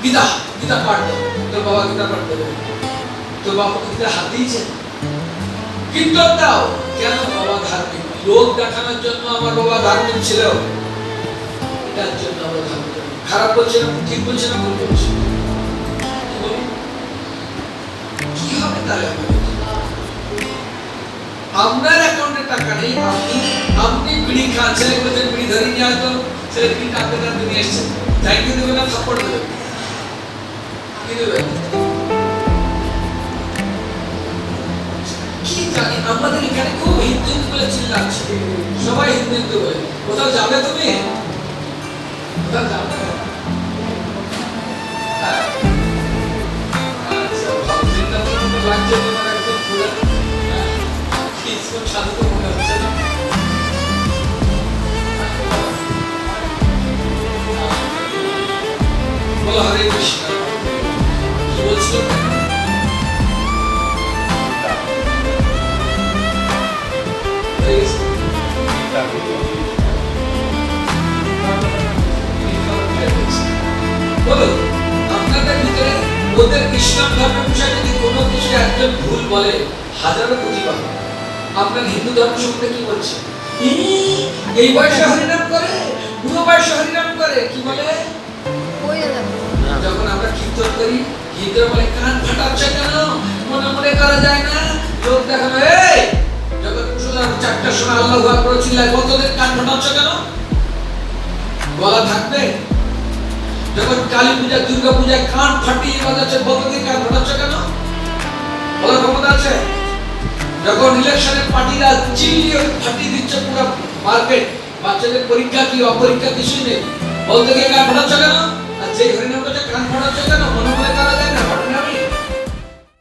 গীতা গীতা পাঠ দাও, তোর বাবা গীতা পাঠ দেবে, তোর বাবা গীতা হাত দিয়েছে, কীর্তন দাও। কেন? বাবা ধার্মিক, লোক দেখানোর জন্য আমার বাবা ধার্মিক ছিল, এটার জন্য আমরা ধার্মিক। খারাপ বলছে না, ঠিক বলছে না, ভুল বলছে, কি হবে তাহলে? আপনার অ্যাকাউন্টে টাকা নেই, আপনি বিড়ি খান, ছেলে বলছেন বিড়ি ধরে নিয়ে আসতো, ছেলে বিড়ি টানতে টানতে নিয়ে এসছে, থ্যাংক ইউ দেবে না, থাপ্পড় দেবে, কি দেবে? কি জানি, আমাদের এখানে খুব হিন্দু বলে চিল্লাচ্ছে, সবাই হিন্দু বলে। কোথাও যাবে তুমি? কোথাও যাবে? আচ্ছা, বৃন্দাবনের মতো লাগছে তোমার একদম পুরো, সাধু তো মনে হচ্ছে না। বলো হরে কৃষ্ণ। কি বলছিল? বলো, আপনাদের ভিতরে ওদের ইসলাম ধর্মের বিষয়ে যদি কোনো কিছু একজন ভুল বলে, হাজারো প্রতিবাদ। আপনার হিন্দু ধর্ম সম্বন্ধে কি বলছে? এই বয়সে হরিনাম করে, বুড়ো বয়সে হরিনাম করে, কি বলে? যখন আমরা কীর্তন করি, হিন্দুরা বলে কান ফাটাচ্ছে কেন, মনে মনে করা যায় না, লোক দেখানো। এই যখন মুসলমান 4টার সময় আল্লাহু আকবার চিল্লায়, কতদের কান ফাটাচ্ছ কেন? গলা থাকবে? যখন কালী পূজা, দুর্গা পূজায় কান ফাটিয়ে বাজাচ্ছে, কতদের কান ফাটাচ্ছ কেন? বলার ক্ষমতা আছে? যখন ইলেকশনের পার্টিরা চিল্লিয়ে ফাটিয়ে দিচ্ছে পুরো মার্কেট, বাচ্চাদের পরীক্ষা কি অপরীক্ষা কিছুই নেই, বলতে গিয়ে কান ফাটাচ্ছ কেন? আর যে হরিনাম করছে কান ফাটাচ্ছ কেন? মনে